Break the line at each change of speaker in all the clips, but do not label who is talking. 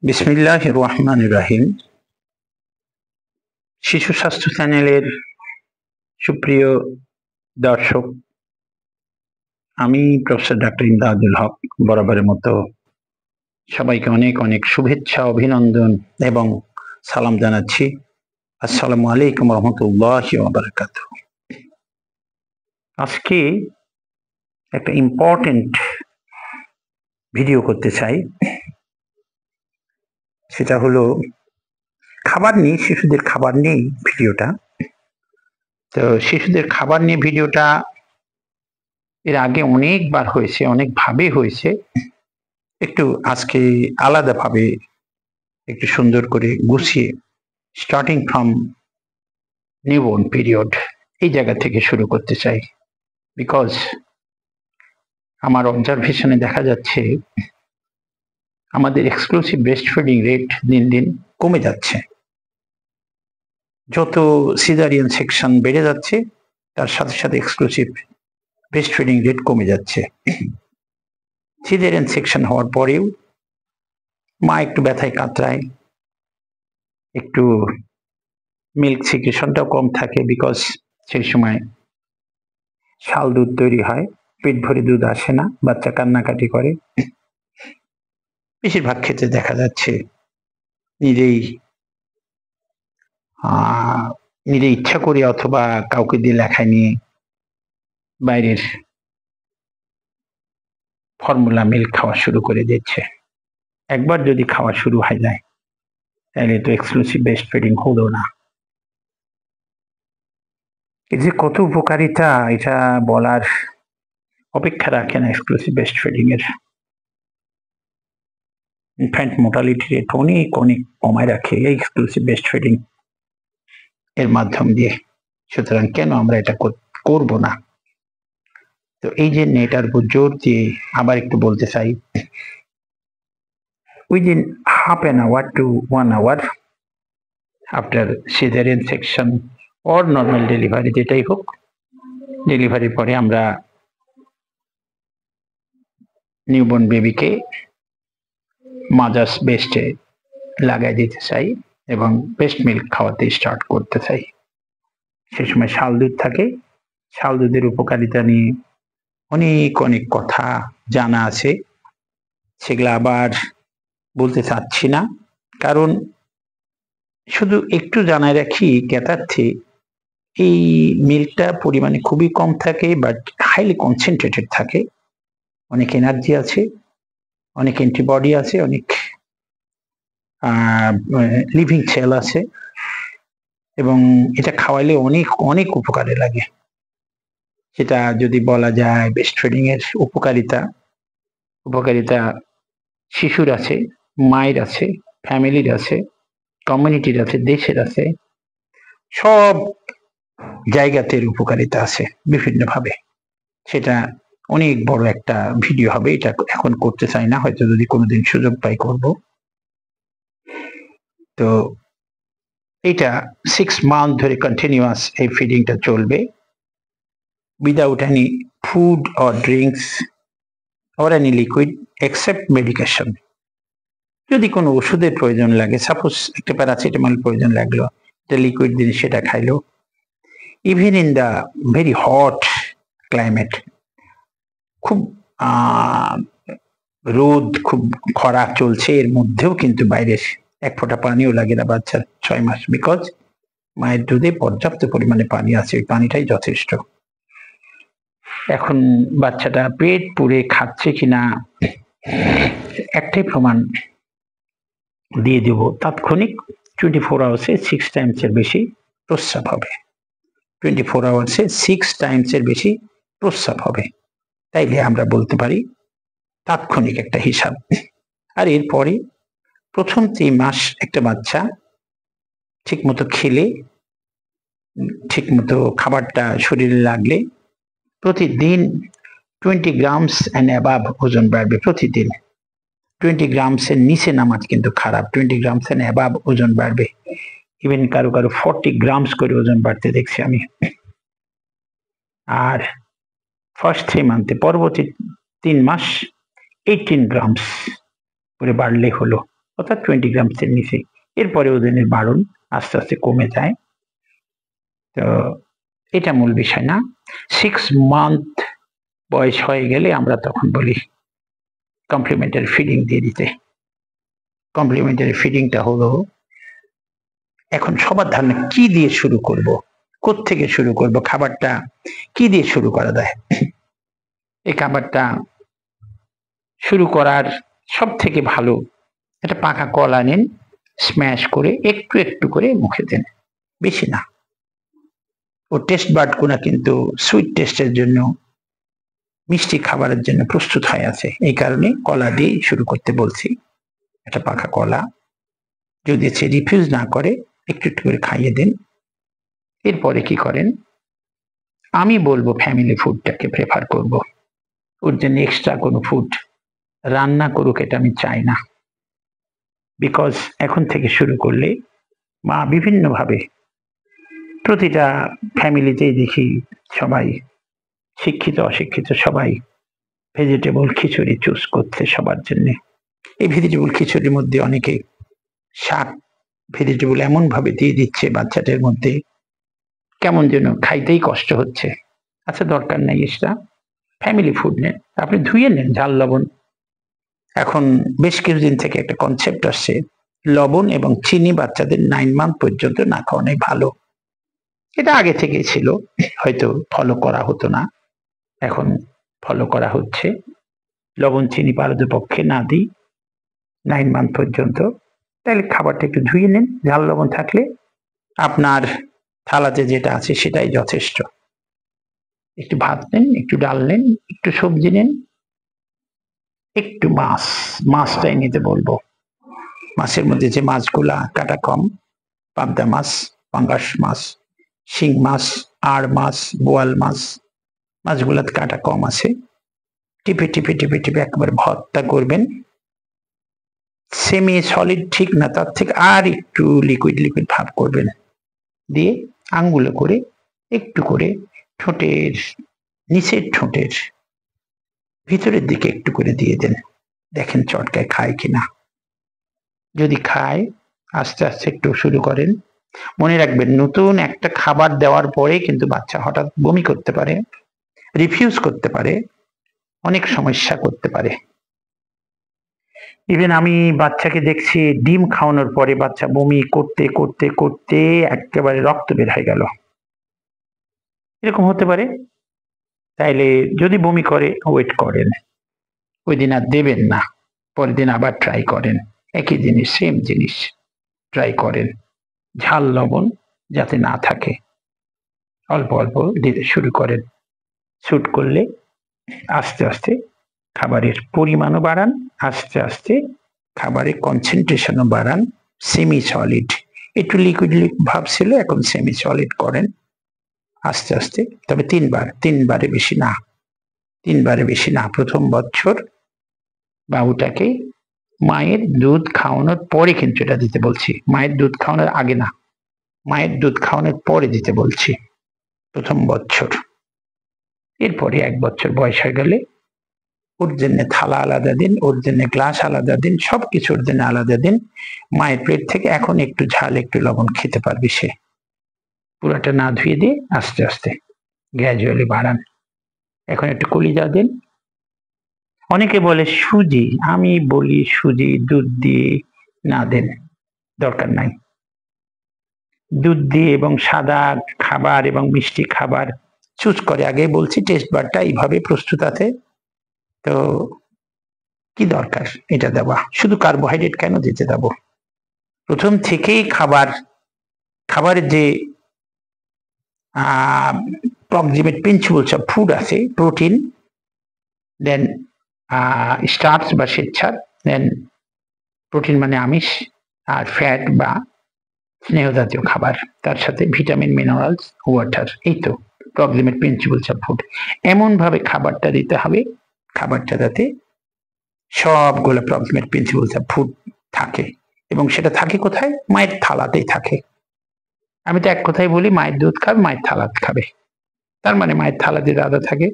বিসমিল্লাহির রহমানির রহিম। শিশু স্বাস্থ্য চ্যানেলের সুপ্রিয় দর্শক, আমি প্রফেসর ডাক্তার ইমদাদুল হক বরাবরের মতো সবাইকে অনেক অনেক শুভেচ্ছা, অভিনন্দন এবং সালাম জানাচ্ছি। আসসালামু আলাইকুম রহমতুল্লাহি ওয়া বারাকাতুহু। আজকে একটা ইম্পর্টেন্ট ভিডিও করতে চাই, সেটা হলো খাবার নিয়ে, শিশুদের খাবার নিয়ে ভিডিওটা। তো শিশুদের খাবার নিয়ে ভিডিওটা এর আগে অনেকবার হয়েছে, অনেকভাবে হয়েছে। একটু আজকে আলাদাভাবে একটু সুন্দর করে গুছিয়ে স্টার্টিং ফ্রম নিউবর্ন পিরিয়ড এই জায়গা থেকে শুরু করতে চাই। বিকজ আমার অবজারভেশনে দেখা যাচ্ছে আমাদের এক্সক্লুসিভ ব্রেস্ট ফিডিং রেট দিন দিন কমে যাচ্ছে। যত সিজারিয়ান সেকশন বেড়ে যাচ্ছে তার সাথে সাথে এক্সক্লুসিভ ব্রেস্ট ফিডিং রেট কমে যাচ্ছে। সিজারিয়ান সেকশন হওয়ার পরেও মা একটু ব্যথায় কাতরায়, একটু মিল্ক সিক্রেশনটাও কম থাকে, বিকজ সেই সময় শাল দুধ তৈরি হয়, পেট ভরে দুধ আসে না, বাচ্চা কান্নাকাটি করে। বেশিরভাগ ক্ষেত্রে দেখা যাচ্ছে নিজেই ইচ্ছা করে অথবা কাউকে দিয়ে লেখায় নিয়ে বাইরের ফর্মুলা মিল্ক খাওয়া শুরু করে দিচ্ছে। একবার যদি খাওয়া শুরু হয়ে যায় তাহলে তো এক্সক্লুসিভ ব্রেস্ট ফিডিং হলো না। এই যে কত উপকারিতা, এটা বলার অপেক্ষা রাখে না এক্সক্লুসিভ ব্রেস্ট ফিডিং এর। ইনফ্যান্ট মোর্টালিটি রেট অনেক অনেক কমায় রাখে এই এক্সক্লুসিভ ব্রেস্ট ফিডিং এর মাধ্যম দিয়ে। সুতরাং কেন আমরা এটা করব না? তো এই যে এটার উপর জোর দিয়ে আবার একটু বলতে চাই, within half an hour to 1 hour after caesarean section or normal delivery, যেটাই হোক, ডেলিভারির পরে আমরা নিউবর্ন বেবিকে মাদার্স বেস্টে লাগাই দিতে চাই এবং ব্রেস্ট মিল্ক খাওয়াতে স্টার্ট করতে চাই। সে সময় শাল দুধ থাকে, শাল দুধের উপকারিতা নিয়ে অনেক অনেক কথা জানা আছে, সেগুলো আবার বলতে চাচ্ছি না। কারণ শুধু একটু জানায় রাখি জ্ঞাতার্থে, এই মিল্কটা পরিমাণে খুবই কম থাকে, বাট হাইলি কনসেন্ট্রেটেড থাকে। অনেক এনার্জি আছে, অনেক অ্যান্টিবডি আছে, অনেক লিভিং সেল আছে, এবং এটা খাওয়াইলে অনেক অনেক উপকারে লাগে। সেটা যদি বলা যায় ব্রেস্ট ফিডিং এর উপকারিতা শিশুর আছে, মায়ের আছে, ফ্যামিলির আছে, কমিউনিটির আছে, দেশের আছে, সব জায়গাতে উপকারিতা আছে বিভিন্নভাবে। সেটা অনেক বড় একটা ভিডিও হবে, এটা এখন করতে চাই না, হয়তো যদি কোনোদিন সুযোগ পাই করব। তো এটা 6 মান্থ ধরে কন্টিনিউয়াস এই ফিডিংটা চলবে, without any food or drinks or any liquid except medication. যদি কোনো ওষুধের প্রয়োজন লাগে, সাপোজ একটা প্যারাসিটামল প্রয়োজন লাগলো, একটা লিকুইড দিন সেটা খাইলো। Even in the very hot climate, খুব রোদ, খুব খরা চলছে, এর মধ্যেও কিন্তু বাইরে এক ফোঁটা পানিও লাগে না বাচ্চার 6 মাস, বিকজ মায়ের দুধে পর্যাপ্ত পরিমাণে পানি আছে, ওই পানিটাই যথেষ্ট। এখন বাচ্চাটা পেট পুরে খাচ্ছে কিনা একটাই প্রমাণ দিয়ে দেব, তাৎক্ষণিক 24 আওয়ার্সে 6 টাইমসের বেশি প্রস্রাব হবে। 24 আওয়ার্সে 6 টাইমসের বেশি প্রস্রাব হবে, তাইলে আমরা বলতে পারি তাৎক্ষণিক একটা হিসাব। আর এরপরে প্রথম 3 মাস একটা বাচ্চা ঠিক মতো খেলে, ঠিক মতো খাবারটা শরীরে লাগলে প্রতিদিন 20 গ্রামস অ্যান্ড অ্যাবাভ ওজন বাড়বে। প্রতিদিন 20 গ্রামসের নিচে নামাজ কিন্তু খারাপ, 20 গ্রামস অ্যান্ড অ্যাবাভ ওজন বাড়বে। ইভেন কারো কারো 40 গ্রামস করে ওজন বাড়তে দেখছি আমি। আর ফার্স্ট 3 মান্থে, পরবর্তী 3 মাস 18 গ্রামস করে বাড়লে হলো। অর্থাৎ 20 গ্রামসের নিচে। এরপরে ওজনের বাড়ন আস্তে আস্তে কমে যায়। তো এটা মূল বিষয় না। 6 মান্থ বয়স হয়ে গেলে আমরা তখন বলি কমপ্লিমেন্টারি ফিডিং দিয়ে দিতে। কমপ্লিমেন্টারি ফিডিংটা হলো, এখন সবার ধারণা কি দিয়ে শুরু করব, কোত্থেকে শুরু করব, খাবারটা কি দিয়ে শুরু করা যায়। এই খাবারটা শুরু করার সব থেকে ভালো একটা পাকা কলা নিন, স্ম্যাশ করে একটু একটু করে মুখে দেন, বেশি না। ও টেস্ট বাড গুলা কিন্তু সুইট টেস্টের জন্য, মিষ্টি খাবারের জন্য প্রস্তুত হয়ে আছে। এই কারণে কলা দিয়ে শুরু করতে বলছি। একটা পাকা কলা যদি সে রিফিউজ না করে একটু একটু করে খাইয়ে দেন। এরপরে কি করেন, আমি বলবো ফ্যামিলি ফুডটাকে প্রেফার করব। ওর জন্য এক্সট্রা কোনো ফুড রান্না করুক এটা আমি চাই না। বিকজ এখন থেকে শুরু করলে মা বিভিন্নভাবে, প্রতিটা ফ্যামিলিতেই দেখি সবাই শিক্ষিত অশিক্ষিত সবাই ভেজিটেবল খিচুড়ি চুজ করছে সবার জন্য। এই ভেজিটেবল খিচুড়ির মধ্যে অনেকে শাক ভেজিটেবল এমন ভাবে দিয়ে দিচ্ছে বাচ্চাদের মধ্যে, কেমন যেন খাইতেই কষ্ট হচ্ছে। আচ্ছা, দরকার নাই। এটা ফ্যামিলি ফুড নেন, আপনি ধুয়ে নেন, ঝাল লবণ। এখন বেশ কিছুদিন থেকে একটা কনসেপ্ট আসছে, লবণ এবং চিনি বাচ্চাদের 9 মান্থ পর্যন্ত না খাওয়ানোই ভালো। এটা আগে থেকেই ছিল, হয়তো ফলো করা হতো না, এখন ফলো করা হচ্ছে। লবণ চিনি পারতপক্ষে না দিই 9 মান্থ পর্যন্ত। তাহলে খাবারটা একটু ধুয়ে নেন, ঝাল লবণ থাকলে আপনার থালাতে যেটা আছে সেটাই যথেষ্ট। একটু ভাত নেন, একটু ডাল নেন, একটু সবজি নেন, একটু মাছটাই নিতে বলবো। মাছের মধ্যে যে মাছগুলা কাটা কম, পাবদা মাছ, পাঙ্গাস মাছ, শিং মাছ, আড় মাছ, বোয়াল মাছ, মাছগুলাতে কাটা কম আছে। টিপে টিপে টিপে টিপে একবার ভর্তা করবেন। সেমি সলিড ঠিক না, তার থেকে আর একটু লিকুইড লিকুইড ভাব করবেন। দিয়ে আঙ্গুলে করে একটু করে ঠোঁটের নিচের ঠোঁটের ভিতরের দিকে একটু করে দিয়ে দেন, দেখেন চটকায় খায় কিনা। যদি খায় আস্তে আস্তে একটু শুরু করেন। মনে রাখবেন, নতুন একটা খাবার দেওয়ার পরে কিন্তু বাচ্চা হঠাৎ বমি করতে পারে, রিফিউজ করতে পারে, অনেক সমস্যা করতে পারে। ইভেন আমি বাচ্চাকে দেখছি ডিম খাওয়ানোর পরে বাচ্চা বমি করতে করতে করতে একেবারে রক্ত বের হয়ে গেল, এরকম হতে পারে। তাইলে যদি বমি করে ওয়েট করেন, ওই দিন আর দেবেন না, পরের দিন আবার ট্রাই করেন, একই জিনিস সেম জিনিস ট্রাই করেন। ঝাল লবণ যাতে না থাকে, অল্প অল্প দিতে শুরু করেন। শুট করলে আস্তে আস্তে খাবারের পরিমাণও বাড়ান, আস্তে আস্তে খাবারের কনসেন্ট্রেশনও বাড়ান। সেমি সলিড, একটু লিকুইড ভাব ছিল, এখন সেমি সলিড করেন আস্তে আস্তে। তবে 3বারে বেশি না, 3বারে বেশি না। প্রথম বছর বাবুটাকে মায়ের দুধ খাওয়ানোর পরে কিন্তু এটা দিতে বলছি, মায়ের দুধ খাওয়ানোর আগে না, মায়ের দুধ খাওয়ানোর পরে দিতে বলছি প্রথম বছর। এরপরে 1 বছর বয়স হয়ে গেলে ওর জন্য থালা আলাদা দিন, ওর জন্য গ্লাস আলাদা দিন, সবকিছু ওর জন্য আলাদা দিন। মায়ের পেট থেকে এখন একটু ঝাল একটু লবণ খেতে পারবে সে, পুরাটা না ধুয়ে দিয়ে আস্তে আস্তে গ্র্যাজুয়ালি বাড়ান। এখন একটু কলিজা দিন। অনেকে বলে সুজি, আমি বলি সুজি দুধ দিয়ে না দেন, দরকার নাই। দুধ দিয়ে এবং সাদা খাবার এবং মিষ্টি খাবার চুজ করে, আগে বলছি টেস্ট বারটা এইভাবে প্রস্তুত আছে, তো কি দরকার এটা দেওয়া, শুধু কার্বোহাইড্রেট কেন দিতে দেব। প্রথম থেকেই খাবারের যে প্রক্সিমেট প্রিন্সিপলস অফ ফুড আছে, প্রোটিন, দেন স্টার্চ বা শ্বেতসার, দেন প্রোটিন মানে আমিষ, আর ফ্যাট বা স্নেহ জাতীয় খাবার, তার সাথে ভিটামিন মিনারেলস ওয়াটার। এই তো প্রক্সিমেট প্রিন্সিপলস অফ ফুড। এমন ভাবে খাবারটা দিতে হবে, খাবারটা যাতে সবগুলো প্রক্সিমেট প্রিন্সিপলস অফ ফুড থাকে, এবং সেটা থাকে কোথায়, মায়ের থালাতেই থাকে। আমি তো এক কথাই বলি, মায়ের দুধ খাবে, মায়ের থালাতে খাবে, তার মানে মায়ের থালাতে দাদা থাকে।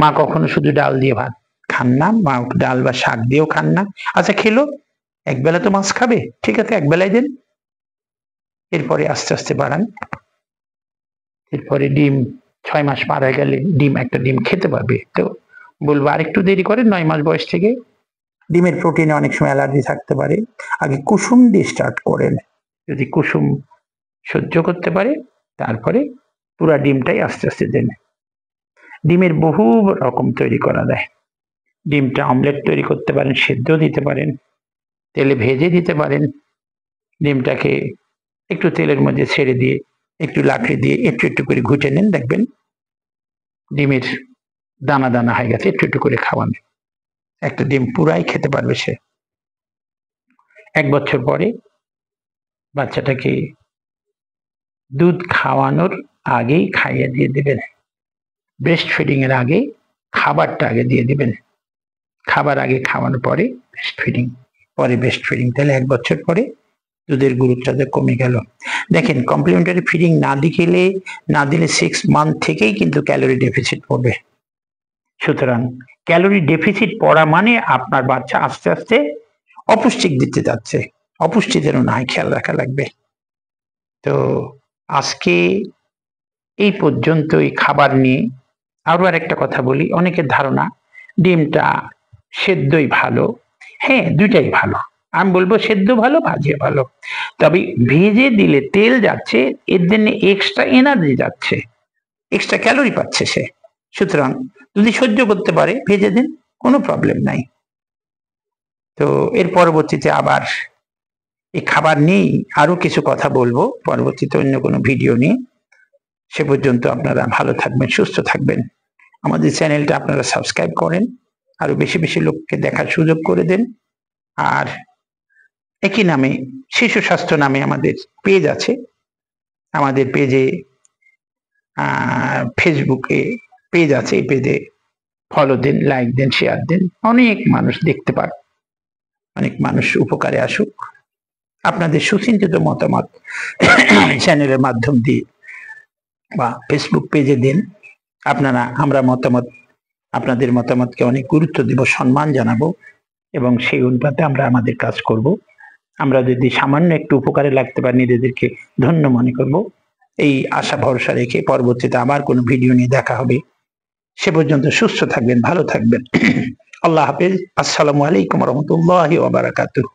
মা কখনো শুধু ডাল দিয়ে ভাত খান না, মা ডাল বা শাক দিয়েও খান না। আচ্ছা খেলো, একবেলা তো মাছ খাবে, ঠিক আছে একবেলায় দেন, এরপরে আস্তে আস্তে বাড়ান। এরপরে ডিম 6 মাস পার হয়ে গেলে একটা ডিম খেতে পারবে। তো বলবো আরেকটু দেরি করেন, 9 মাস বয়স থেকে। ডিমের প্রোটিনে অনেক সময় অ্যালার্জি থাকতে পারে, আগে কুসুম দিয়ে স্টার্ট করেন, যদি কুসুম সহ্য করতে পারে তারপরে পুরা ডিমটাই আস্তে আস্তে দেন। ডিমের বহু রকম তৈরি করা যায়। ডিমটা অমলেট তৈরি করতে পারেন, সেদ্ধ দিতে পারেন, তেলে ভেজে দিতে পারেন। ডিমটাকে একটু তেলের মধ্যে ছেড়ে দিয়ে একটু লাকড়ি দিয়ে একটু একটু করে ঘুটে নেন, দেখবেন ডিমের দানা দানা হয়ে গেছে। একটু একটু করে খাওয়ান, একটা ডিম পুরাই খেতে পারবে সে। 1 বছর পরে বাচ্চাটাকে দুধ খাওয়ানোর আগেই খাইয়ে দিয়ে দিবেন। ব্রেস্ট ফিডিং এর আগে খাবারটা আগে দিয়ে দিবেন, খাবার আগে খাওয়ানোর পরে ব্রেস্ট ফিডিং, পরে ব্রেস্ট ফিডিং। তাহলে 1 বছর পরে দুধের গুরুত্বটা কমে গেল। দেখেন কমপ্লিমেন্টারি ফিডিং না দিলে 6 মান্থ থেকেই কিন্তু ক্যালোরি ডেফিসিট পড়বে। সুতরাং ক্যালোরি ডেফিসিট পড়া মানে আপনার বাচ্চা আস্তে আস্তে অপুষ্টিক দিতে যাচ্ছে, অপুষ্টি যেন না খেয়াল রাখা লাগবে। তো আজকে এই পর্যন্তই খাবার নিয়ে। আরো আরেকটা কথা বলি, অনেকের ধারণা ডিমটা সেদ্ধই ভালো। হ্যাঁ, দুইটাই ভালো। আমি বলবো সেদ্ধ ভালো, ভাজে ভালো। তবে ভেজে দিলে তেল যাচ্ছে, এর জন্য এক্সট্রা এনার্জি যাচ্ছে, এক্সট্রা ক্যালোরি পাচ্ছে সে। সুতরাং যদি সহ্য করতে পারে ভেজে দিন, কোনো প্রবলেম নাই। তো এর পরবর্তীতে আবার এই খাবার নিয়েই আরো কিছু কথা বলবো পরবর্তীতে অন্য কোনো ভিডিও নিয়ে। সে পর্যন্ত আপনারা ভালো থাকবেন, সুস্থ থাকবেন। আমাদের চ্যানেলটা আপনারা সাবস্ক্রাইব করেন, আরো বেশি বেশি লোককে দেখার সুযোগ করে দেন। আর একই নামে শিশু স্বাস্থ্য নামে আমাদের পেজ আছে, আমাদের পেজে ফেসবুকে পেজ আছে, এই পেজে ফলো দেন, লাইক দেন, শেয়ার দেন, অনেক মানুষ দেখতে পান, অনেক মানুষ উপকারে আসুক। আপনাদের সুচিন্তিত মতামত চ্যানেলের মাধ্যম দিয়ে বা ফেসবুক পেজে দিন। আমরা আপনাদের মতামতকে অনেক গুরুত্ব দেব, সম্মান জানাবো এবং সেই অনুপাতে আমরা আমাদের কাজ করব। আমরা যদি সামান্য একটু উপকারে লাগতে পারি নিজেদেরকে ধন্য মনে করব। এই আশা ভরসা রেখে পরবর্তীতে আবার কোনো ভিডিও নিয়ে দেখা হবে। সে পর্যন্ত সুস্থ থাকবেন, ভালো থাকবেন। আল্লাহ হাফেজ। আসসালামু আলাইকুম রহমতুল্লাহি ওয়া বারাকাতুহু।